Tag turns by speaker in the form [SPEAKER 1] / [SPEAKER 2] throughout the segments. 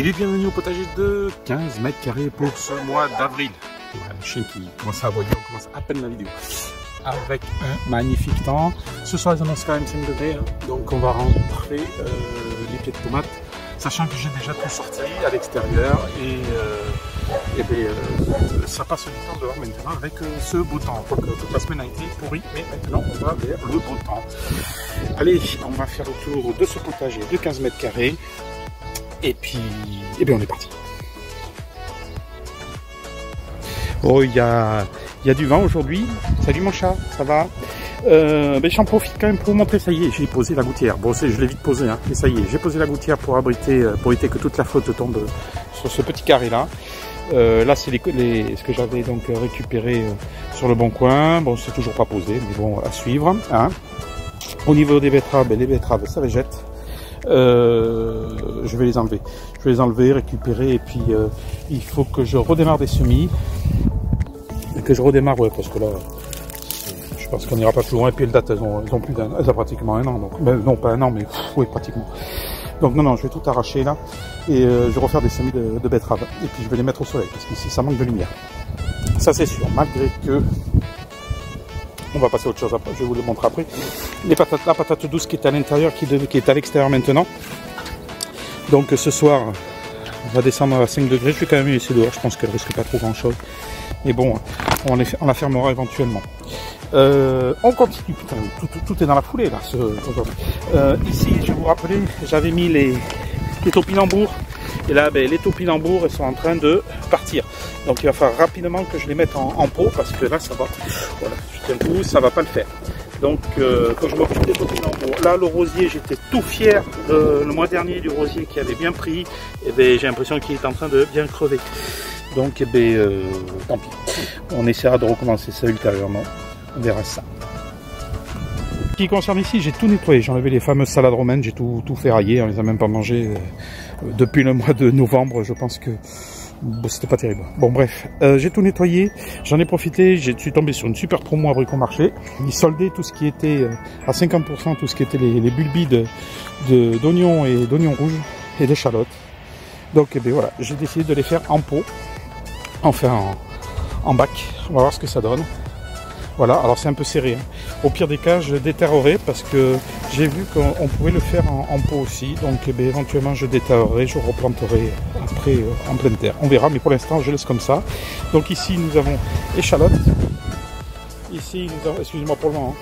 [SPEAKER 1] Et bienvenue au potager de 15 mètres carrés pour ce mois d'avril. Voilà, le chien qui commence à aboyer, on commence à peine la vidéo. Avec un magnifique temps. Ce soir, ils annoncent quand même 5 degrés, hein. Donc on va rentrer les pieds de tomates, sachant que j'ai déjà tout sorti à l'extérieur et ça passe du temps dehors maintenant avec ce beau temps. Donc toute la semaine a été pourrie, mais maintenant on va vers le beau temps. Allez, on va faire le tour de ce potager de 15 mètres carrés. Et puis on est parti. Oh, il y a du vent aujourd'hui. Salut mon chat, ça va? J'en profite quand même pour vous montrer, ça y est, j'ai posé la gouttière. Bon, je l'ai vite posé, hein, mais ça y est, j'ai posé la gouttière pour éviter que toute la flotte tombe sur ce petit carré là. Là, c'est ce que j'avais donc récupéré sur le bon coin. Bon, c'est toujours pas posé, mais bon, à suivre. Hein. Au niveau des betteraves, les betteraves, ça végète. Je vais les enlever. Je vais les enlever, récupérer, et puis il faut que je redémarre des semis. Et que je redémarre, ouais, parce que là, je pense qu'on n'ira pas plus loin. Et puis elles datent, elles ont plus d'un, elles ont pratiquement un an. Donc, non, pas un an, mais oui, pratiquement. Donc non, je vais tout arracher là. Et je vais refaire des semis de betteraves. Et puis je vais les mettre au soleil, parce qu'ici ça manque de lumière. Ça c'est sûr, malgré que... On va passer à autre chose après, je vais vous le montrer après. La patate douce qui est à l'intérieur, qui est à l'extérieur maintenant. Donc ce soir, on va descendre à 5 degrés. Je vais quand même laisser dehors, je pense qu'elle risque pas trop grand chose. Mais bon, on la fermera éventuellement. On continue, putain, tout est dans la foulée là aujourd'hui. Ici, je vais vous rappeler, j'avais mis les topinambours. Et là, les topinambours, elles sont en train de partir. Donc il va falloir rapidement que je les mette en pot, parce que là, ça va. Voilà, je tiens tout, ça va pas le faire. Donc quand je m'occupe des topinambours, là le rosier, j'étais tout fier le mois dernier du rosier qui avait bien pris. Et j'ai l'impression qu'il est en train de bien crever. Donc tant pis. On essaiera de recommencer ça ultérieurement. On verra ça. Ce qui concerne ici, j'ai tout nettoyé. J'ai enlevé les fameuses salades romaines, j'ai tout ferraillé. On les a même pas mangées depuis le mois de novembre. Je pense que c'était pas terrible. Bon bref, j'ai tout nettoyé. J'en ai profité. Je suis tombé sur une super promo à Bricomarché. Ils soldaient tout ce qui était à 50%, tout ce qui était les bulbis d'oignons et d'oignons rouges et d'échalotes. Donc voilà, j'ai décidé de les faire en pot, enfin en bac. On va voir ce que ça donne. Voilà, alors c'est un peu serré. Hein. Au pire des cas, je déterrerai parce que j'ai vu qu'on pouvait le faire en pot aussi. Donc éventuellement, je déterrerai, je replanterai après en pleine terre. On verra, mais pour l'instant, je laisse comme ça. Donc ici, nous avons échalotes. Ici, nous avons, excusez-moi pour le vent,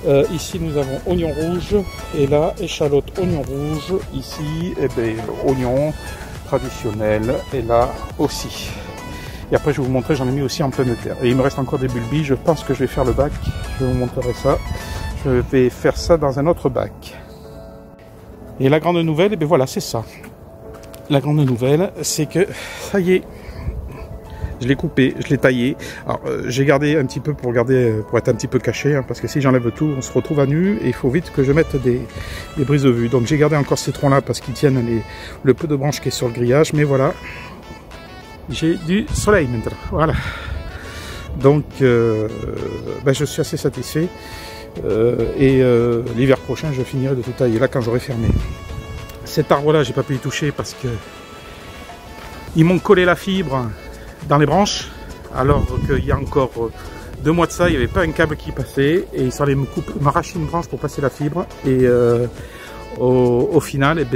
[SPEAKER 1] hein. Ici, nous avons oignon rouge. Et là, échalote, oignon rouge. Ici, oignon traditionnel. Et là aussi. Et après je vais vous montrer, j'en ai mis aussi en pleine terre. Et il me reste encore des bulbis, je pense que je vais faire le bac. Je vous montrerai ça. Je vais faire ça dans un autre bac. Et la grande nouvelle, voilà, c'est ça. La grande nouvelle, c'est que, ça y est, je l'ai coupé, je l'ai taillé. Alors, j'ai gardé un petit peu pour être un petit peu caché, hein, parce que si j'enlève tout, on se retrouve à nu, et il faut vite que je mette des brises de vue. Donc j'ai gardé encore ces troncs-là, parce qu'ils tiennent le peu de branches qui est sur le grillage, mais voilà. J'ai du soleil maintenant, voilà. Donc, je suis assez satisfait. L'hiver prochain, je finirai de tout tailler là quand j'aurai fermé. Cet arbre-là, j'ai pas pu y toucher parce que ils m'ont collé la fibre dans les branches, alors qu'il y a encore 2 mois de ça, il n'y avait pas un câble qui passait et ils sont allés m'arracher une branche pour passer la fibre et au final,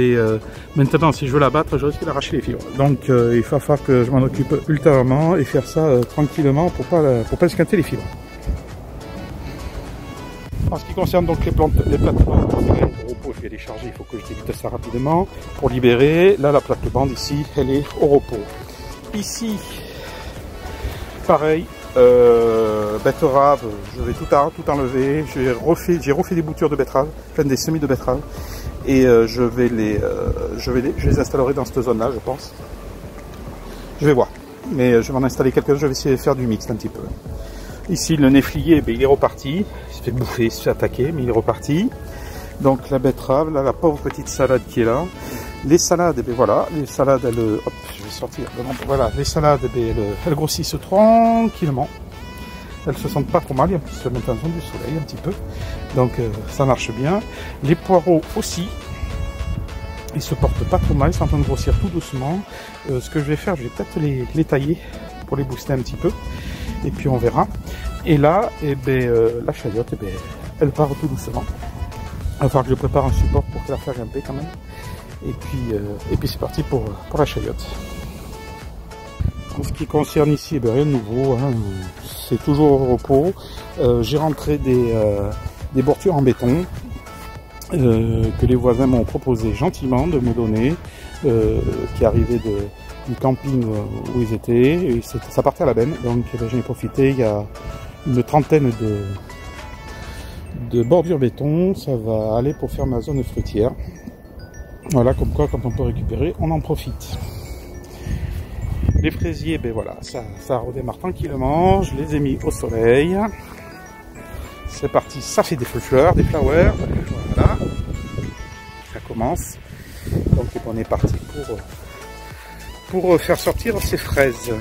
[SPEAKER 1] maintenant si je veux la battre, je risque d'arracher les fibres. Donc il va falloir que je m'en occupe ultérieurement et faire ça tranquillement pour pas esquinter les fibres. En ce qui concerne donc les plates-bandes au repos, je vais les charger, il faut que je débute ça rapidement pour libérer. Là la plate-bande ici, elle est au repos. Ici, pareil, betterave, je vais tout enlever. J'ai refait des boutures de betterave, enfin des semis de betterave. Et je les installerai dans cette zone là, je pense. Je vais voir, mais je vais en installer quelques-uns, je vais essayer de faire du mix un petit peu. Ici le néflier, il est reparti, il se fait bouffer, il se fait attaquer, mais il est reparti. Donc la betterave, là, la pauvre petite salade qui est là. Les salades, voilà, les salades, hop, je vais sortir, voilà, les salades, elles grossissent tranquillement. Elles se sentent pas trop mal, et en plus elles mettent en zone du soleil un petit peu. Donc ça marche bien. Les poireaux aussi. Ils se portent pas trop mal, ils sont en train de grossir tout doucement. Ce que je vais faire, je vais peut-être les tailler pour les booster un petit peu. Et puis on verra. Et là, la chayotte, elle part tout doucement. Il va falloir que je prépare un support pour la faire grimper quand même. Et puis c'est parti pour la chayotte. En ce qui concerne ici, rien de nouveau. Hein. C'est toujours au repos. J'ai rentré des bordures en béton. Que les voisins m'ont proposé gentiment de me donner, qui arrivaient du camping où ils étaient, et ça partait à la benne, donc j'en ai profité. Il y a une trentaine de bordures béton, ça va aller pour faire ma zone fruitière. Voilà, comme quoi quand on peut récupérer, on en profite. Les fraisiers, voilà, ça redémarre tranquillement, je les ai mis au soleil. C'est parti, ça fait des fleurs, des flowers, voilà, ça commence. Donc on est parti pour faire sortir ces fraises.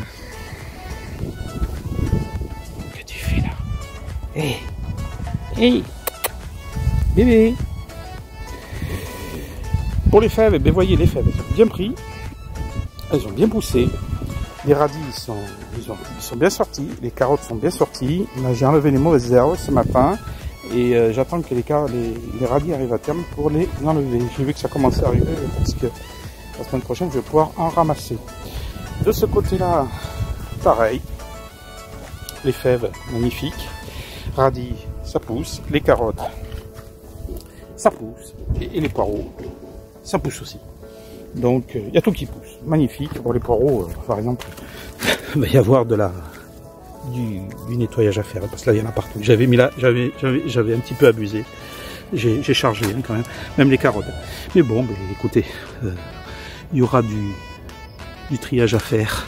[SPEAKER 1] Que tu fais là? Hé, hey, bébé. Pour les fèves, voyez, les fèves, elles ont bien pris, elles ont bien poussé. Les radis ils sont bien sortis, les carottes sont bien sorties. J'ai enlevé les mauvaises herbes ce matin et j'attends que les radis arrivent à terme pour les enlever. J'ai vu que ça commençait à arriver parce que la semaine prochaine je vais pouvoir en ramasser. De ce côté-là, pareil, les fèves magnifiques, radis ça pousse, les carottes ça pousse et les poireaux ça pousse aussi. Donc il y a tout qui pousse, magnifique. Pour les poireaux, par exemple, il va y avoir du nettoyage à faire, parce que là il y en a partout. J'avais un petit peu abusé. J'ai chargé hein, quand même les carottes. Mais bon, écoutez, il y aura du triage à faire.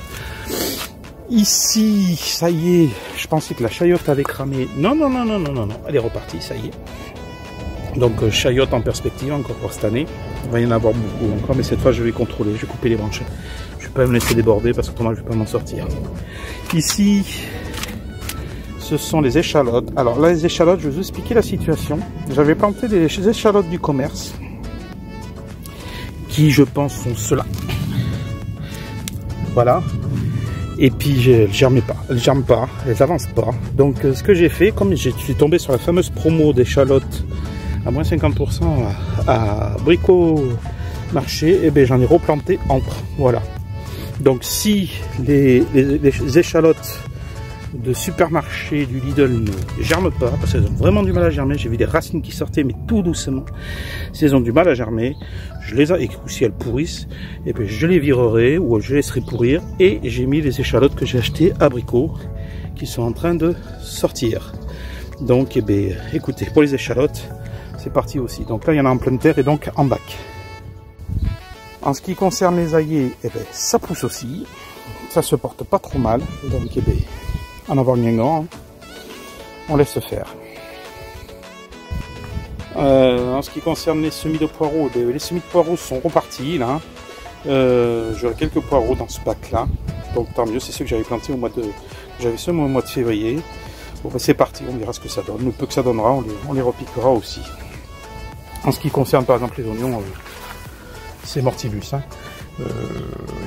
[SPEAKER 1] Ici, ça y est, je pensais que la chayotte avait cramé. Non, elle est repartie, ça y est. Donc chayotte en perspective encore pour cette année. Il va y en avoir beaucoup encore, mais cette fois je vais contrôler, je vais couper les branches. Je vais pas me laisser déborder parce que autrement je vais pas m'en sortir. Ici, ce sont les échalotes. Alors là, les échalotes, je vais vous expliquer la situation. J'avais planté des échalotes du commerce, qui je pense sont ceux-là. Voilà. Et puis elles germent pas, elles avancent pas. Donc ce que j'ai fait, comme je suis tombé sur la fameuse promo d'échalotes à moins 50% à Brico Marché, j'en ai replanté entre. Voilà. Donc si les échalotes de supermarché du Lidl ne germent pas, parce qu'elles ont vraiment du mal à germer, j'ai vu des racines qui sortaient mais tout doucement. Si elles ont du mal à germer, et si elles pourrissent, je les virerai ou je les laisserai pourrir. Et j'ai mis les échalotes que j'ai achetées à Brico qui sont en train de sortir. Donc écoutez, pour les échalotes, c'est parti aussi. Donc là il y en a en pleine terre et donc en bac. En ce qui concerne les aillés, ça pousse aussi. Ça se porte pas trop mal. Donc en avoir guingant, on laisse faire. En ce qui concerne les semis de poireaux, les semis de poireaux sont repartis là. J'aurai quelques poireaux dans ce bac là. Donc tant mieux, c'est ceux que j'avais plantés au mois de février. Bon c'est parti, on verra ce que ça donne. Le peu que ça donnera, on les repiquera aussi. En ce qui concerne par exemple les oignons, c'est mortibus. Hein.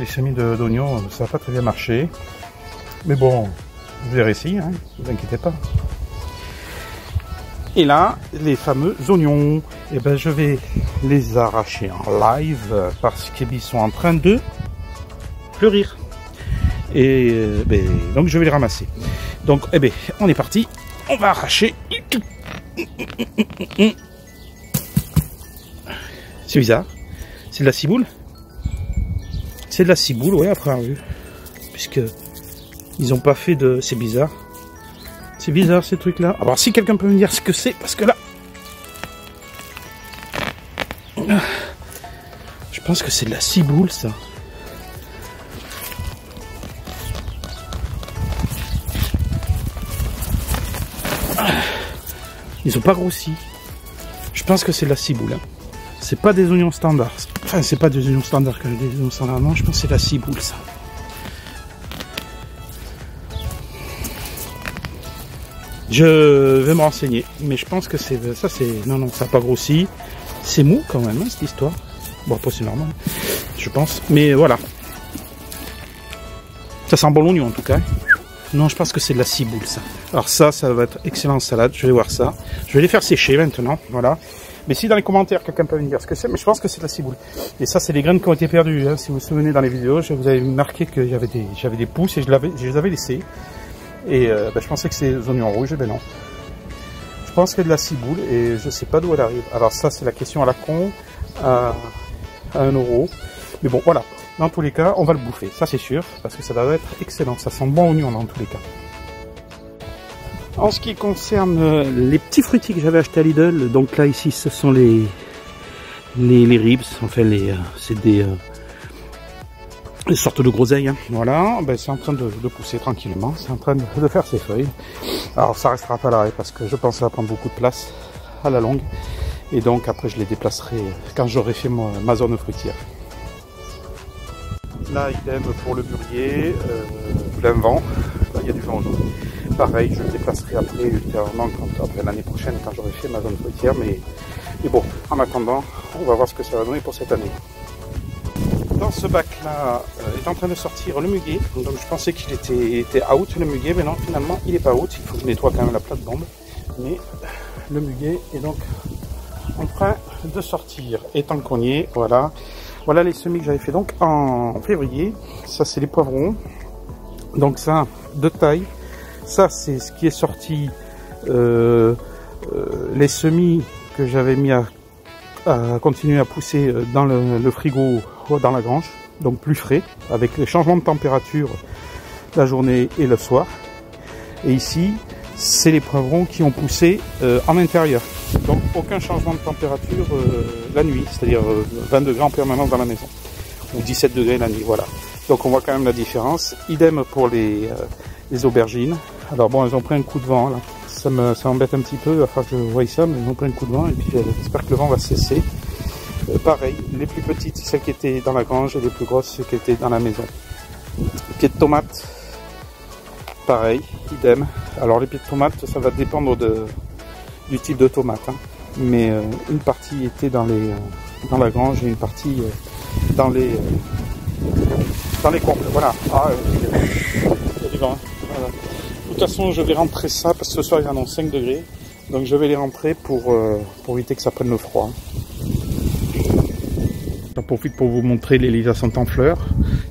[SPEAKER 1] Les semis d'oignons, ça n'a pas très bien marché. Mais bon, vous verrez si, hein, ne vous inquiétez pas. Et là, les fameux oignons, je vais les arracher en live parce qu'ils sont en train de fleurir. Et donc je vais les ramasser. Donc on est parti, on va arracher. C'est bizarre. C'est de la ciboule. C'est de la ciboule, ouais, après vue. Puisque ils n'ont pas fait de... C'est bizarre. C'est bizarre ces trucs-là. Alors si quelqu'un peut me dire ce que c'est, parce que là... Je pense que c'est de la ciboule, ça. Ils ont pas grossi. Je pense que c'est de la ciboule. Hein. C'est pas des oignons standards. Enfin, c'est pas des oignons standards que des oignons standards. Non, je pense que c'est de la ciboule, ça. Je vais me renseigner. Mais je pense que c'est... Ça, c'est... Non, ça n'a pas grossi. C'est mou, quand même, hein, cette histoire. Bon, après c'est normal, je pense. Mais voilà. Ça sent bon l'oignon en tout cas. Non, je pense que c'est de la ciboule ça. Alors ça va être excellent en salade, je vais voir ça. Je vais les faire sécher maintenant, voilà. Mais si dans les commentaires quelqu'un peut me dire ce que c'est, mais je pense que c'est de la ciboule. Et ça c'est les graines qui ont été perdues, hein. Si vous vous souvenez dans les vidéos, je vous avais marqué que j'avais des pousses et je les avais laissées. Et je pensais que c'est des oignons rouges, et ben non. Je pense qu'il y a de la ciboule et je sais pas d'où elle arrive. Alors ça c'est la question à la con, à 1 €. Mais bon voilà. Dans tous les cas, on va le bouffer, ça c'est sûr, parce que ça va être excellent, ça sent bon oignon dans tous les cas. En ce qui concerne les petits fruitiers que j'avais achetés à Lidl, donc là ici ce sont les ribs, enfin c'est des sortes de groseilles, hein. Voilà, ben, c'est en train de pousser tranquillement, c'est en train de faire ses feuilles. Alors ça restera pas là, parce que je pense que ça va prendre beaucoup de place à la longue, et donc après je les déplacerai quand j'aurai fait ma zone fruitière. Là, idem pour le mûrier, plein vent, là il y a du vent aujourd'hui. Pareil, je le déplacerai après, ultérieurement, après l'année prochaine, quand j'aurai fait ma zone fruitière, mais bon, en attendant, on va voir ce que ça va donner pour cette année. Dans ce bac-là, est en train de sortir le muguet, donc je pensais qu'il était out le muguet, mais non, finalement il n'est pas out, il faut que je nettoie quand même la plate-bombe, mais le muguet est donc en train de sortir, étant qu'on y est, voilà. Voilà les semis que j'avais fait donc en février. Ça c'est les poivrons. Donc ça de taille. Ça c'est ce qui est sorti. Les semis que j'avais mis à continuer à pousser dans le frigo dans la grange. Donc plus frais. Avec les changements de température la journée et le soir. Et ici c'est les poivrons qui ont poussé en intérieur. Donc aucun changement de température la nuit, c'est-à-dire 20 degrés en permanence dans la maison, ou 17 degrés la nuit, voilà. Donc on voit quand même la différence. Idem pour les aubergines. Alors bon, elles ont pris un coup de vent, là. Ça m'embête un petit peu, il va falloir que je voie ça, mais elles ont pris un coup de vent, et puis j'espère que le vent va cesser. Pareil, les plus petites, celles qui étaient dans la grange, et les plus grosses, celles qui étaient dans la maison. Pieds de tomates, pareil, idem. Alors les pieds de tomates, ça va dépendre du type de tomate, hein. Mais une partie était dans la grange et une partie dans les combles. Voilà. Ah, il y a du vent, hein. Voilà. De toute façon, je vais rentrer ça parce que ce soir il annonce 5 degrés, donc je vais les rentrer pour éviter que ça prenne le froid. J'en profite pour vous montrer les lilas sont en fleurs.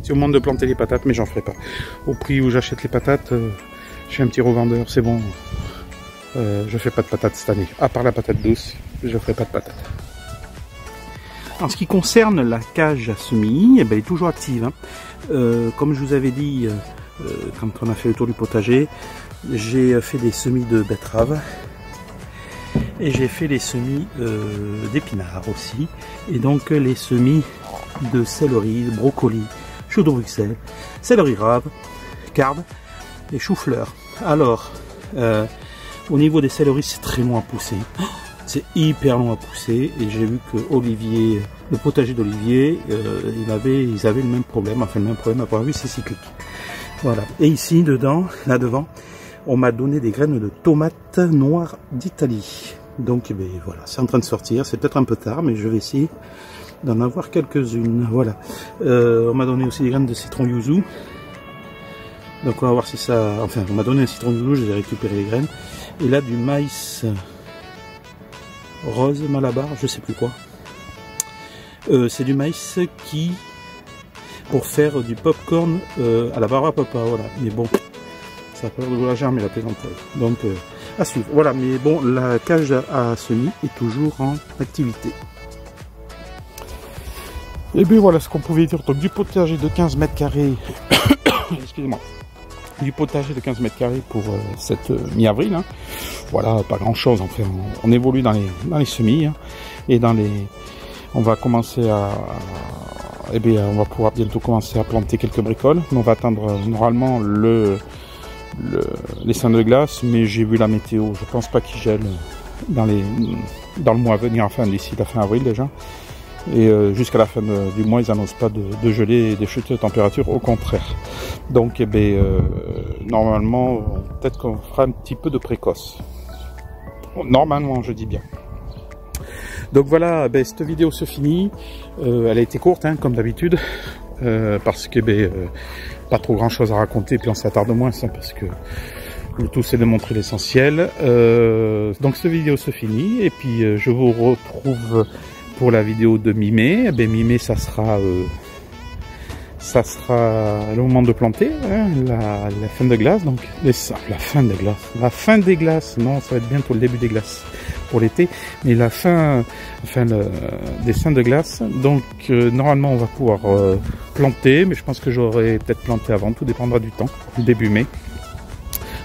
[SPEAKER 1] C'est au moment de planter les patates, mais j'en ferai pas. Au prix où j'achète les patates, je suis un petit revendeur, c'est bon. Je fais pas de patates cette année, à part la patate douce, je ferai pas de patates. En ce qui concerne la cage à semis, elle est toujours active, hein. Comme je vous avais dit quand on a fait le tour du potager, j'ai fait des semis de betteraves et j'ai fait les semis d'épinards aussi, et donc les semis de céleri, de brocoli, chou de Bruxelles, céleri rave, carbe et chou-fleur. Alors au niveau des céleris, c'est très long à pousser. C'est hyper long à pousser. Et j'ai vu que Olivier, le potager d'Olivier, ils avaient le même problème. Enfin, le même problème à avoir vu, c'est cyclique. Voilà. Et ici, là devant, on m'a donné des graines de tomates noires d'Italie. Donc, eh bien, voilà, c'est en train de sortir. C'est peut-être un peu tard, mais je vais essayer d'en avoir quelques-unes. Voilà. On m'a donné aussi des graines de citron yuzu. Donc on va voir si ça... Enfin, on m'a donné un citron yuzu, je vais récupérer les graines. Et là, du maïs rose malabar, je sais plus quoi. C'est du maïs qui... pour faire du popcorn à la barbe à papa, voilà. Mais bon, ça a pas l'air de vouloir germer la plaisanterie. Donc, à suivre. Voilà, mais bon, la cage à semis est toujours en activité. Et bien voilà ce qu'on pouvait dire. Donc du potager de 15 mètres carrés, excusez-moi, du potager de 15 mètres carrés pour cette mi-avril, hein. Voilà, pas grand chose, enfin, on évolue dans les semis, hein, et on va commencer eh bien, on va pouvoir bientôt commencer à planter quelques bricoles, mais on va attendre normalement les seins de glace, mais j'ai vu la météo, je pense pas qu'il gèle dans le mois à venir, enfin d'ici la fin avril déjà. Et jusqu'à la fin du mois, ils n'annoncent pas de gelée et des chutes de température, au contraire. Donc, eh bien, normalement, peut-être qu'on fera un petit peu de précoce. Normalement, je dis bien. Donc voilà, ben, cette vidéo se finit. Elle a été courte, hein, comme d'habitude, parce que pas trop grand chose à raconter, puis on s'attarde moins, ça, parce que le tout c'est de montrer l'essentiel. Donc cette vidéo se finit, et puis je vous retrouve pour la vidéo de mi-mai. Mi-mai, ça sera le moment de planter, hein, la fin de glace, donc la fin des glaces, non, ça va être bientôt le début des glaces pour l'été, mais la fin des seins de glace. Donc normalement on va pouvoir planter, mais je pense que j'aurai peut-être planté avant, tout dépendra du temps, début mai.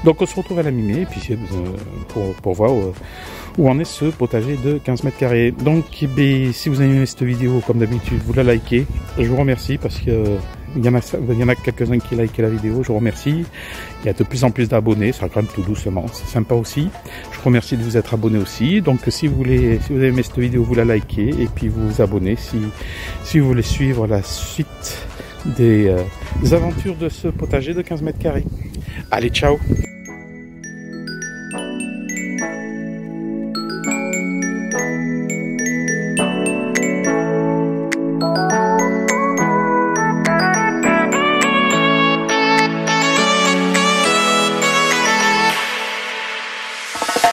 [SPEAKER 1] Donc on se retrouve à la mi-mai, et puis pour voir où en est ce potager de 15 mètres carrés. Donc si vous avez aimé cette vidéo, comme d'habitude, vous la likez. Je vous remercie parce que il y en a quelques-uns qui likent la vidéo, je vous remercie. Il y a de plus en plus d'abonnés, ça grimpe tout doucement, c'est sympa aussi. Je vous remercie de vous être abonné aussi. Donc si vous avez aimé cette vidéo, vous la likez et puis vous vous abonnez si vous voulez suivre la suite des aventures de ce potager de 15 mètres carrés. Allez, ciao!